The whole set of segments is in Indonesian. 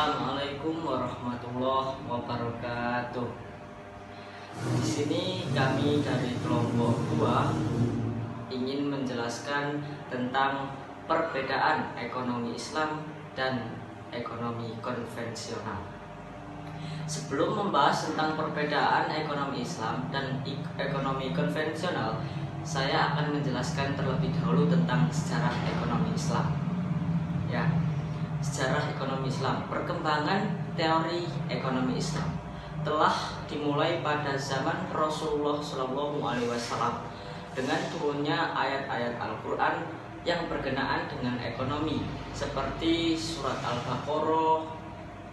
Assalamualaikum warahmatullahi wabarakatuh. Di sini kami dari kelompok 2 ingin menjelaskan tentang perbedaan ekonomi Islam dan ekonomi konvensional. Sebelum membahas tentang perbedaan ekonomi Islam dan ekonomi konvensional, saya akan menjelaskan terlebih dahulu tentang sejarah ekonomi Islam. Ya, sejarah ekonomi Islam. Perkembangan teori ekonomi Islam telah dimulai pada zaman Rasulullah SAW dengan turunnya ayat-ayat Al-Quran yang berkenaan dengan ekonomi, seperti surat Al-Baqarah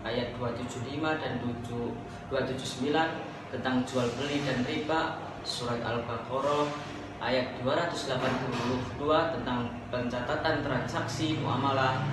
ayat 275 dan 279 tentang jual beli dan riba, surat Al-Baqarah ayat 282 tentang pencatatan transaksi muamalah,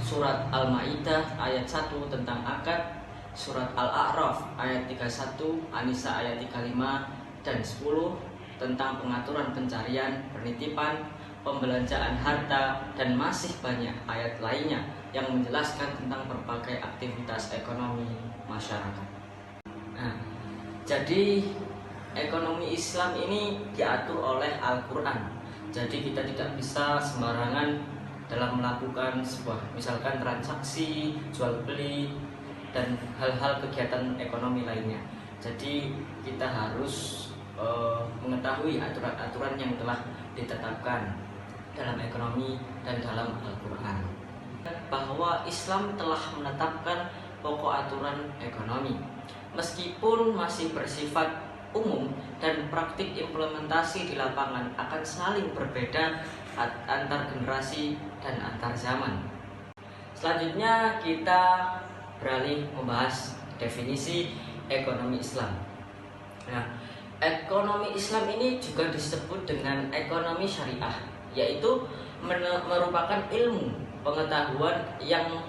surat Al-Maidah ayat 1 tentang akad, surat Al-A'raf ayat 31, An-Nisa ayat 35 dan 10 tentang pengaturan pencarian, penitipan, pembelanjaan harta, dan masih banyak ayat lainnya yang menjelaskan tentang berbagai aktivitas ekonomi masyarakat. Nah, jadi ekonomi Islam ini diatur oleh Al-Quran. Jadi kita tidak bisa sembarangan dalam melakukan sebuah misalkan transaksi, jual beli, dan hal-hal kegiatan ekonomi lainnya. Jadi kita harus mengetahui aturan-aturan yang telah ditetapkan dalam ekonomi dan dalam Al-Quran. Bahwa Islam telah menetapkan pokok aturan ekonomi, meskipun masih bersifat umum dan praktik implementasi di lapangan akan saling berbeda antar generasi dan antar zaman. Selanjutnya kita beralih membahas definisi ekonomi Islam. Nah, ekonomi Islam ini juga disebut dengan ekonomi syariah, yaitu merupakan ilmu pengetahuan yang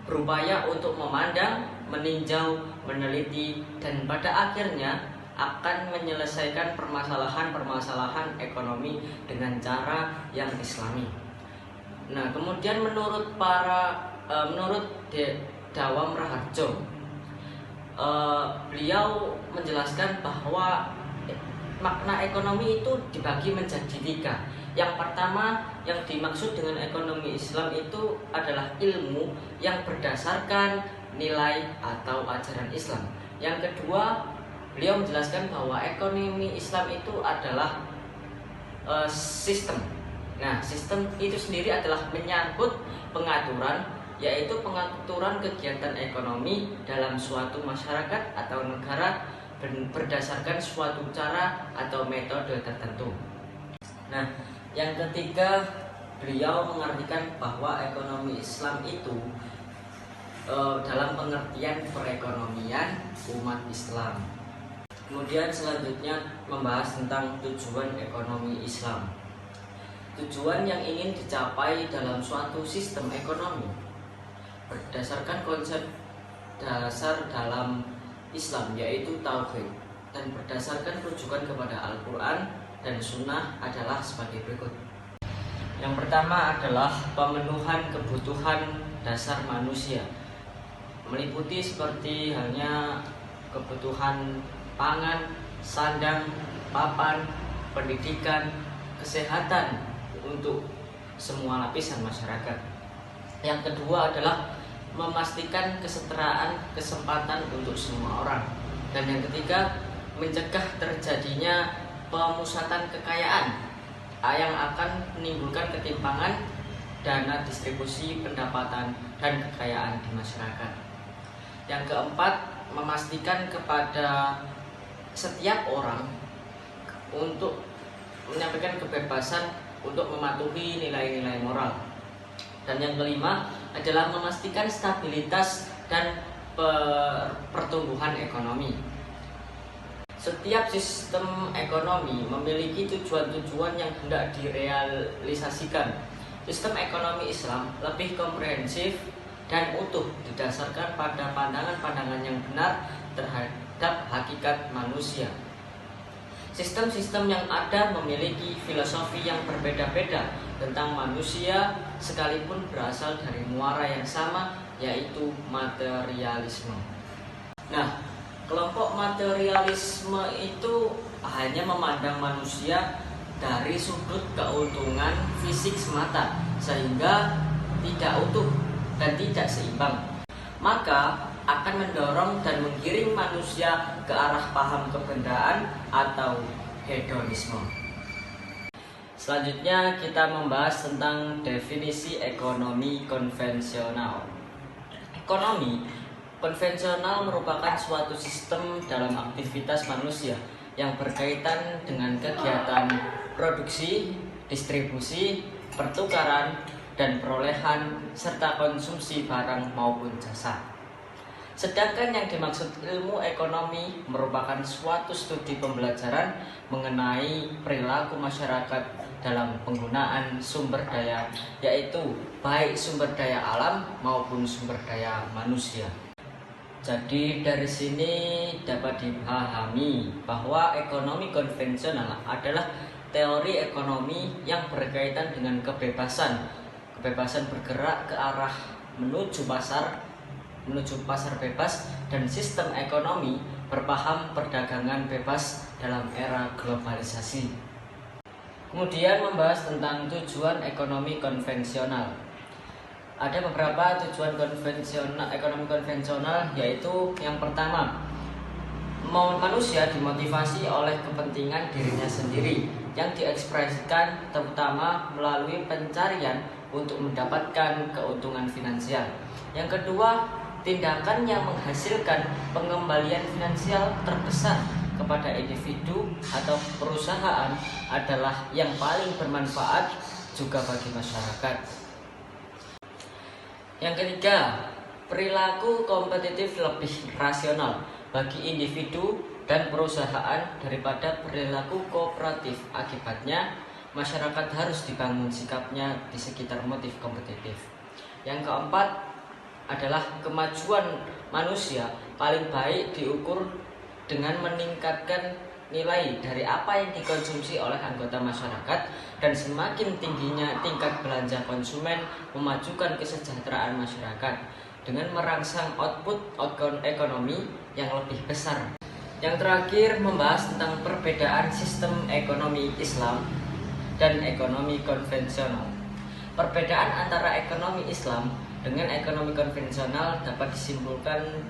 berupaya untuk memandang, meninjau, meneliti, dan pada akhirnya akan menyelesaikan permasalahan-permasalahan ekonomi dengan cara yang islami. Nah, kemudian menurut Dawam Raharjo, beliau menjelaskan bahwa makna ekonomi itu dibagi menjadi 3. Yang pertama, yang dimaksud dengan ekonomi Islam itu adalah ilmu yang berdasarkan nilai atau ajaran Islam. Yang kedua, beliau menjelaskan bahwa ekonomi Islam itu adalah sistem. Nah, sistem itu sendiri adalah menyangkut pengaturan, yaitu pengaturan kegiatan ekonomi dalam suatu masyarakat atau negara berdasarkan suatu cara atau metode tertentu. Nah, yang ketiga, beliau mengartikan bahwa ekonomi Islam itu dalam pengertian perekonomian umat Islam. Kemudian selanjutnya membahas tentang tujuan ekonomi Islam. Tujuan yang ingin dicapai dalam suatu sistem ekonomi berdasarkan konsep dasar dalam Islam, yaitu tauhid, dan berdasarkan rujukan kepada Al-Quran dan Sunnah adalah sebagai berikut. Yang pertama adalah pemenuhan kebutuhan dasar manusia, meliputi seperti halnya kebutuhan pangan, sandang, papan, pendidikan, kesehatan untuk semua lapisan masyarakat. Yang kedua adalah memastikan kesetaraan kesempatan untuk semua orang. Dan yang ketiga, mencegah terjadinya pemusatan kekayaan yang akan menimbulkan ketimpangan dana distribusi pendapatan dan kekayaan di masyarakat. Yang keempat, memastikan kepada setiap orang untuk menyampaikan kebebasan untuk mematuhi nilai-nilai moral. Dan yang kelima adalah memastikan stabilitas dan pertumbuhan ekonomi. Setiap sistem ekonomi memiliki tujuan-tujuan yang hendak direalisasikan. Sistem ekonomi Islam lebih komprehensif dan utuh, didasarkan pada pandangan-pandangan yang benar terhadap hakikat manusia. Sistem-sistem yang ada memiliki filosofi yang berbeda-beda tentang manusia, sekalipun berasal dari muara yang sama yaitu materialisme. Nah, kelompok materialisme itu hanya memandang manusia dari sudut keuntungan fisik semata, sehingga tidak utuh dan tidak seimbang. Maka akan mendorong dan menggiring manusia ke arah paham kebendaan atau hedonisme. Selanjutnya kita membahas tentang definisi ekonomi konvensional. Ekonomi konvensional merupakan suatu sistem dalam aktivitas manusia yang berkaitan dengan kegiatan produksi, distribusi, pertukaran, dan perolehan serta konsumsi barang maupun jasa. Sedangkan yang dimaksud ilmu ekonomi merupakan suatu studi pembelajaran mengenai perilaku masyarakat dalam penggunaan sumber daya, yaitu baik sumber daya alam maupun sumber daya manusia. Jadi dari sini dapat dipahami bahwa ekonomi konvensional adalah teori ekonomi yang berkaitan dengan kebebasan bergerak ke arah menuju pasar bebas dan sistem ekonomi berpaham perdagangan bebas dalam era globalisasi. Kemudian membahas tentang tujuan ekonomi konvensional. Ada beberapa tujuan ekonomi konvensional, yaitu yang pertama, manusia dimotivasi oleh kepentingan dirinya sendiri yang diekspresikan terutama melalui pencarian untuk mendapatkan keuntungan finansial. Yang kedua, tindakan yang menghasilkan pengembalian finansial terbesar kepada individu atau perusahaan adalah yang paling bermanfaat juga bagi masyarakat. Yang ketiga, perilaku kompetitif lebih rasional bagi individu dan perusahaan daripada perilaku kooperatif. Akibatnya, masyarakat harus dibangun sikapnya di sekitar motif kompetitif. Yang keempat adalah kemajuan manusia paling baik diukur dengan meningkatkan nilai dari apa yang dikonsumsi oleh anggota masyarakat, dan semakin tingginya tingkat belanja konsumen memajukan kesejahteraan masyarakat dengan merangsang output ekonomi yang lebih besar. Yang terakhir membahas tentang perbedaan sistem ekonomi Islam dan ekonomi konvensional. Perbedaan antara ekonomi Islam dengan ekonomi konvensional dapat disimpulkan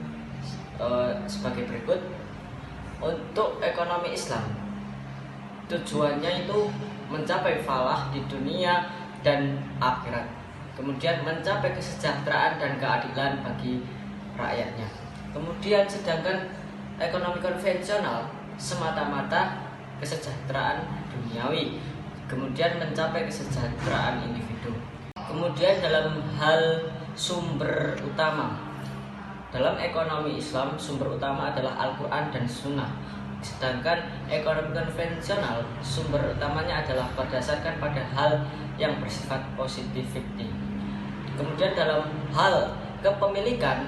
sebagai berikut. Untuk ekonomi Islam, tujuannya itu mencapai falah di dunia dan akhirat, kemudian mencapai kesejahteraan dan keadilan bagi rakyatnya. Kemudian sedangkan ekonomi konvensional semata-mata kesejahteraan duniawi, kemudian mencapai kesejahteraan individu. Kemudian dalam hal sumber utama, dalam ekonomi Islam sumber utama adalah Al-Quran dan Sunnah. Sedangkan ekonomi konvensional sumber utamanya adalah berdasarkan pada hal yang bersifat positivity. Kemudian dalam hal kepemilikan,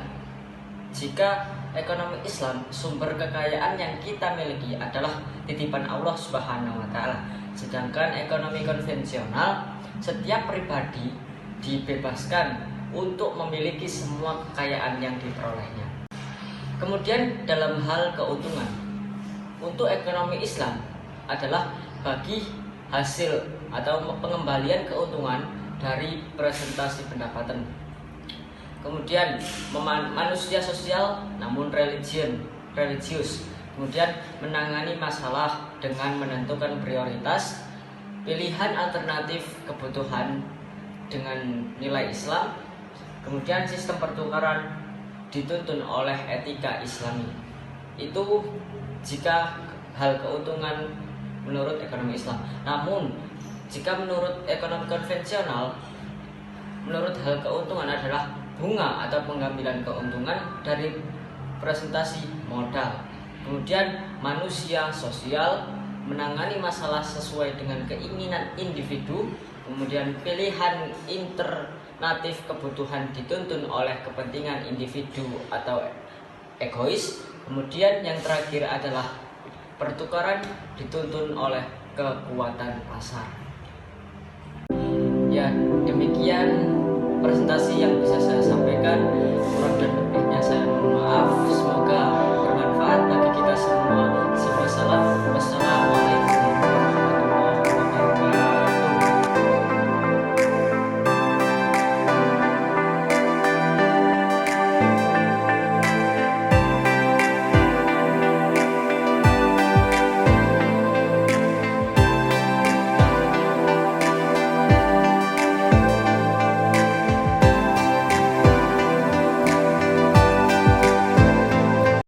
jika ekonomi Islam sumber kekayaan yang kita miliki adalah titipan Allah Subhanahu wa taala. Sedangkan ekonomi konvensional, setiap pribadi dibebaskan untuk memiliki semua kekayaan yang diperolehnya. Kemudian dalam hal keuntungan, untuk ekonomi Islam adalah bagi hasil atau pengembalian keuntungan dari presentasi pendapatan. Kemudian manusia sosial namun religius. Kemudian menangani masalah dengan menentukan prioritas, pilihan alternatif kebutuhan dengan nilai Islam. Kemudian sistem pertukaran dituntun oleh etika Islami. Itu jika hal keuntungan menurut ekonomi Islam. Namun jika menurut ekonomi konvensional, menurut hal keuntungan adalah bunga atau pengambilan keuntungan dari presentasi modal. Kemudian manusia sosial menangani masalah sesuai dengan keinginan individu. Kemudian pilihan alternatif kebutuhan dituntun oleh kepentingan individu atau egois. Kemudian yang terakhir adalah pertukaran dituntun oleh kekuatan pasar. Ya, demikian presentasi yang bisa saya sampaikan. Kurang dan lebihnya saya mohon maaf.